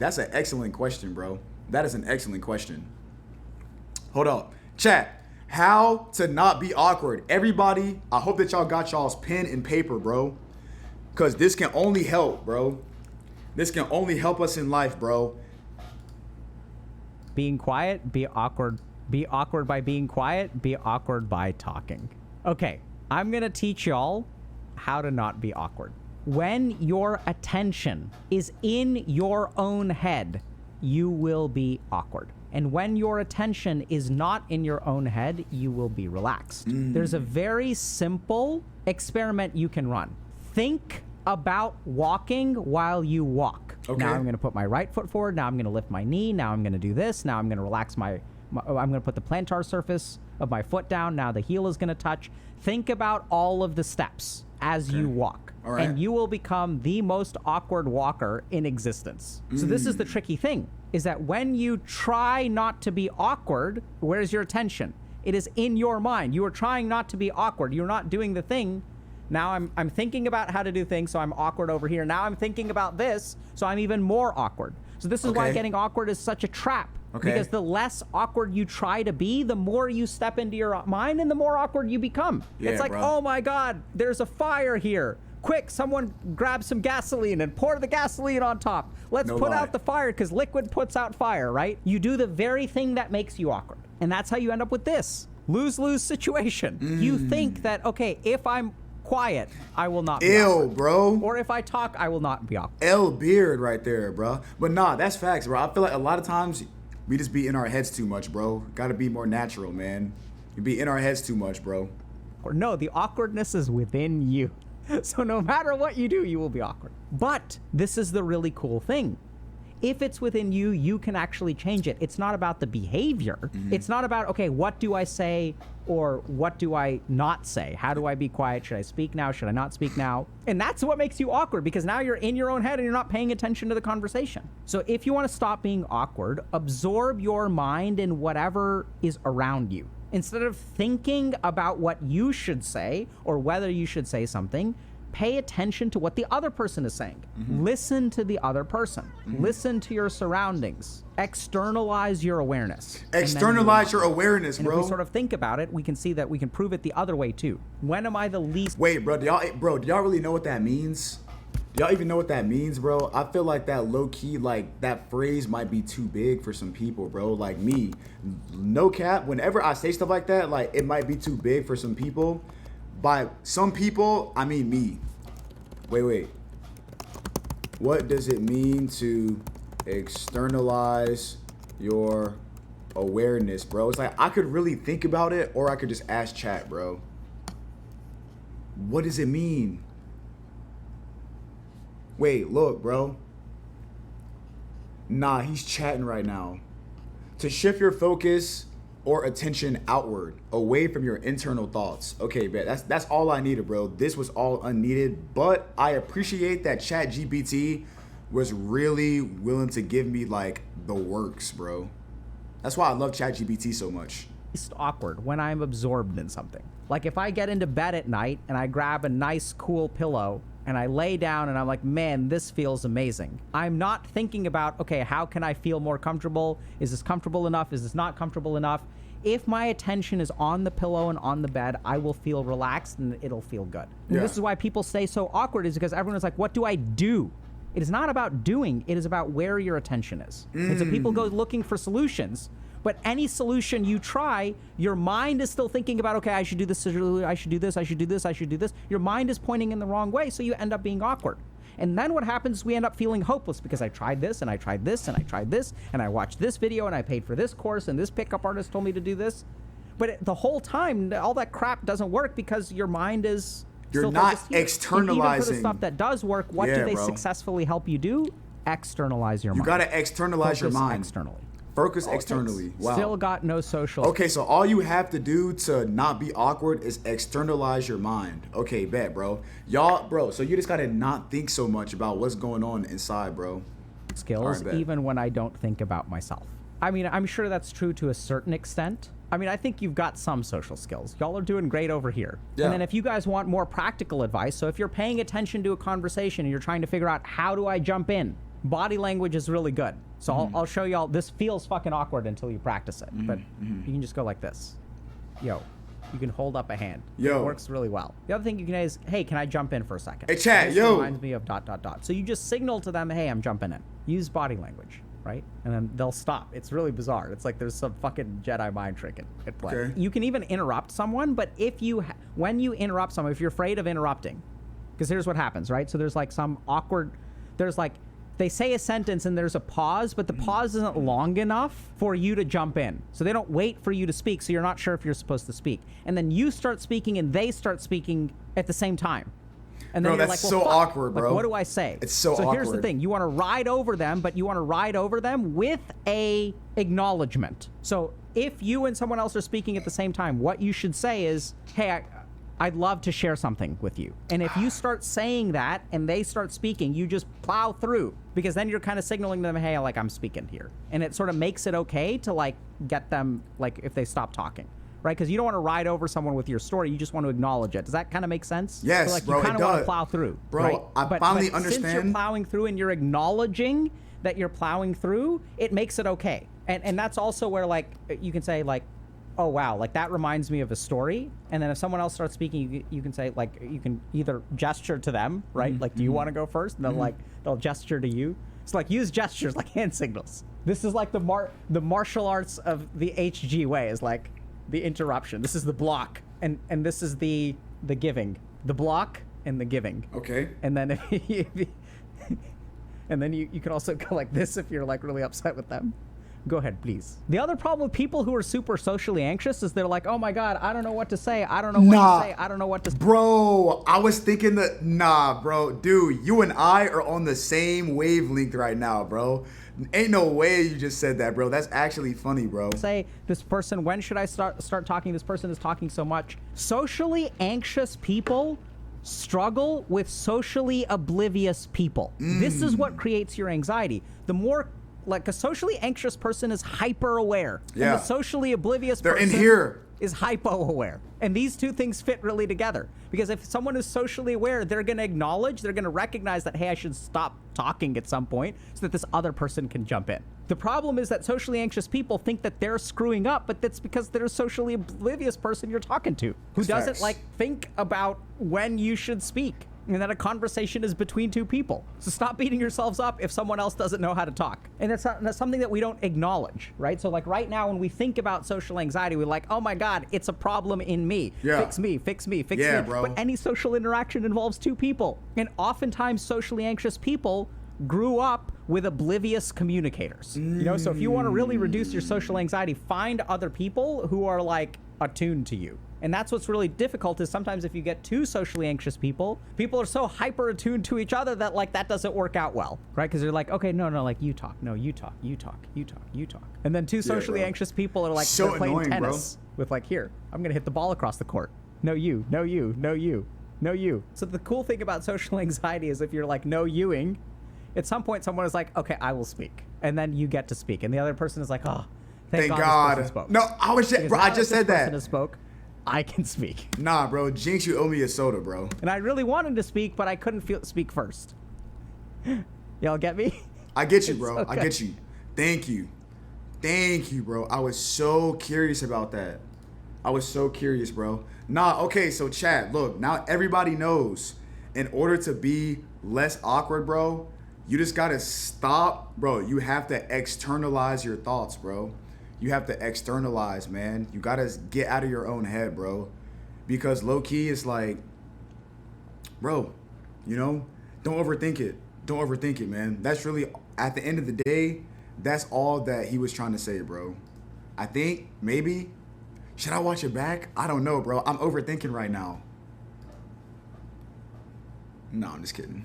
That's an excellent question, bro. That is an excellent question. Hold up. Chat, how to not be awkward. Everybody, I hope that y'all got y'all's pen and paper, bro. Because this can only help, bro. This can only help us in life, bro. Being quiet, be awkward. Be awkward by being quiet, be awkward by talking. Okay, I'm going to teach y'all how to not be awkward. When your attention is in your own head, you will be awkward. And when your attention is not in your own head, you will be relaxed. There's a very simple experiment you can run. Think about walking while you walk. Okay. Now I'm going to put my right foot forward. Now I'm going to lift my knee. Now I'm going to do this. Now I'm going to relax I'm going to put the plantar surface of my foot down. Now the heel is going to touch. Think about all of the steps as you walk. All right. And you will become the most awkward walker in existence. So this is the tricky thing, is that when you try not to be awkward, where's your attention? It is in your mind. You are trying not to be awkward. You're not doing the thing. Now I'm thinking about how to do things, so I'm awkward over here. Now I'm thinking about this, so I'm even more awkward. So this is why getting awkward is such a trap. Because the less awkward you try to be, the more you step into your mind and the more awkward you become. Yeah, it's like, bro. oh my God, there's a fire here. Quick, someone grab some gasoline and pour the gasoline on top. Let's put out the fire, because liquid puts out fire, right? You do the very thing that makes you awkward. And that's how you end up with this lose-lose situation. You think that, okay, if I'm quiet, I will not be awkward. Bro. Or if I talk, I will not be awkward. L beard right there, bro. But nah, that's facts, bro. I feel like a lot of times we just be in our heads too much, bro. Gotta be more natural, man. You be in our heads too much, bro. Or no, the awkwardness is within you. So no matter what you do, you will be awkward. But this is the really cool thing. If it's within you, you can actually change it. It's not about the behavior. It's not about, okay, what do I say or what do I not say? How do I be quiet? Should I speak now? Should I not speak now? And that's what makes you awkward, because now you're in your own head and you're not paying attention to the conversation. So if you want to stop being awkward, absorb your mind in whatever is around you. Instead of thinking about what you should say or whether you should say something, pay attention to what the other person is saying. Listen to the other person. Listen to your surroundings. Externalize your awareness. Externalize your awareness, And bro. if we sort of think about it, we can see that we can prove it the other way too. When am I the least... Wait, bro, do y'all really know what that means? Do y'all even know what that means, bro? I feel like that low-key, like, that phrase might be too big for some people, bro. Like me, no cap, whenever I say stuff like that, like, it might be too big for some people. By some people, I mean me. Wait. What does it mean to externalize your awareness, bro? It's like, I could really think about it, or I could just ask chat, bro. What does it mean? Wait, look, bro. Nah, he's chatting right now. To shift your focus or attention outward, away from your internal thoughts. Okay, bet that's all I needed, bro. This was all unneeded, but I appreciate that ChatGPT was really willing to give me like the works, bro. That's why I love ChatGPT so much. awkward when I'm absorbed in something. Like if I get into bed at night and I grab a nice cool pillow and I lay down and I'm like, man, this feels amazing. I'm not thinking about, okay, how can I feel more comfortable? Is this comfortable enough? Is this not comfortable enough? If my attention is on the pillow and on the bed, I will feel relaxed and it'll feel good. And this is why people stay so awkward, is because everyone's like, what do I do? It is not about doing, it is about where your attention is. And so people go looking for solutions, but any solution you try, your mind is still thinking about, okay, I should do this, I should do this, I should do this, I should do this. Your mind is pointing in the wrong way, so you end up being awkward. And then what happens, we end up feeling hopeless because I tried this and I tried this and I tried this and I watched this video and I paid for this course and this pickup artist told me to do this. But the whole time, all that crap doesn't work because your mind is You're still not focused here. externalizing. And even for the stuff that does work, what do they bro. successfully help you do? Externalize your mind. You gotta externalize your Focus mind. externally. Focus externally. Wow. Still got no social. Okay, so all you have to do to not be awkward is externalize your mind. Okay, bet, bro. Y'all, bro, so you just gotta not think so much about what's going on inside, bro. Skills, bet. even when I don't think about myself. I mean, I'm sure that's true to a certain extent. I mean, I think you've got some social skills. Y'all are doing great over here. Yeah. And then if you guys want more practical advice, so if you're paying attention to a conversation and you're trying to figure out how do I jump in, Body language is really good. So I'll show y'all. This feels fucking awkward until you practice it. But you can just go like this. Yo. You can hold up a hand. Yo. It works really well. The other thing you can say is, hey, can I jump in for a second? Hey, chat, this yo. reminds me of ... So you just signal to them, hey, I'm jumping in. Use body language, right? And then they'll stop. It's really bizarre. It's like there's some fucking Jedi mind trick at play. Okay. You can even interrupt someone, but when you interrupt someone, if you're afraid of interrupting, because here's what happens, right? So there's like some awkward, they say a sentence and there's a pause, but the pause isn't long enough for you to jump in. So they don't wait for you to speak, so you're not sure if you're supposed to speak. And then you start speaking and they start speaking at the same time. And then Bro, you're that's like, well, so fuck. awkward, bro. Like, what do I say? It's so awkward. So here's the thing. You want to ride over them, but you want to ride over them with a acknowledgement. So if you and someone else are speaking at the same time, what you should say is, hey, I'd love to share something with you. And if you start saying that and they start speaking, you just plow through, because then you're kind of signaling to them, hey, like, I'm speaking here. And it sort of makes it okay to like get them, like, if they stop talking, right? Because you don't want to ride over someone with your story. You just want to acknowledge it. Does that kind of make sense? Yes, so, like, bro, you kind it of want does. to plow through, Bro, right? I finally Since you're understand. plowing through and you're acknowledging that you're plowing through, it makes it okay. And that's also where, like, you can say, like, oh wow, like that reminds me of a story. And then if someone else starts speaking, you can say, like, you can either gesture to them, right? Like, do you want to go first? And then like they'll gesture to you. So like use gestures like hand signals. This is like the martial arts of the HG way, is like the interruption. This is the block, and this is the giving. The block and the giving. Okay. And then and then you can also go like this if you're like really upset with them. Go ahead, please. The other problem with people who are super socially anxious is they're like, oh my God, I don't know what to say. I don't know what to say. I don't know what to say. Bro, I was thinking that, nah, bro. Dude, you and I are on the same wavelength right now, bro. Ain't no way you just said that, bro. That's actually funny, bro. Say, this person, when should I start talking? This person is talking so much. Socially anxious people struggle with socially oblivious people. This is what creates your anxiety. The more, like, a socially anxious person is hyper aware. Yeah. And the socially oblivious They're person in here. is hypo aware. And these two things fit really together. Because if someone is socially aware, they're going to acknowledge, they're going to recognize that, hey, I should stop talking at some point so that this other person can jump in. The problem is that socially anxious people think that they're screwing up, but that's because they're a socially oblivious person you're talking to, who doesn't Facts. like think about when you should speak, and that a conversation is between two people. So stop beating yourselves up if someone else doesn't know how to talk. And that's something that we don't acknowledge, right? So like right now when we think about social anxiety, we're like, oh my God, it's a problem in me. Yeah. Fix me, fix me, fix Yeah, me. bro. But any social interaction involves two people. And oftentimes socially anxious people grew up with oblivious communicators. You know, so if you want to really reduce your social anxiety, find other people who are like attuned to you. And that's what's really difficult, is sometimes if you get two socially anxious people are so hyper attuned to each other that like that doesn't work out well, right? Because they're like, okay, no, like you talk, no, you talk, you talk, you talk, you talk. And then two socially bro. anxious people are like, So they're playing annoying, tennis with like, here, I'm gonna hit the ball across the court. No, you, no, you, no, you, no, you. So the cool thing about social anxiety is if you're like no youing, at some point someone is like, okay, I will speak. And then you get to speak. And the other person is like, oh, thank God. This person spoke. No, I was just, Because bro, now I that just this said person that. has spoke, I can speak. Nah, bro, Jinx, you owe me a soda, bro. And I really wanted to speak, but I couldn't speak first. Y'all get me? I get you, It's bro. okay. I get you. Thank you. Thank you, bro. I was so curious about that. I was so curious, bro. Nah, okay, so chat, look, now everybody knows, in order to be less awkward, bro, you just gotta stop, bro. You have to externalize your thoughts, bro. You have to externalize, man. You gotta get out of your own head, bro. Because low key, it's like, bro, you know, don't overthink it. Don't overthink it, man. That's really, at the end of the day, that's all that he was trying to say, bro. I think, maybe, should I watch it back? I don't know, bro. I'm overthinking right now. No, I'm just kidding.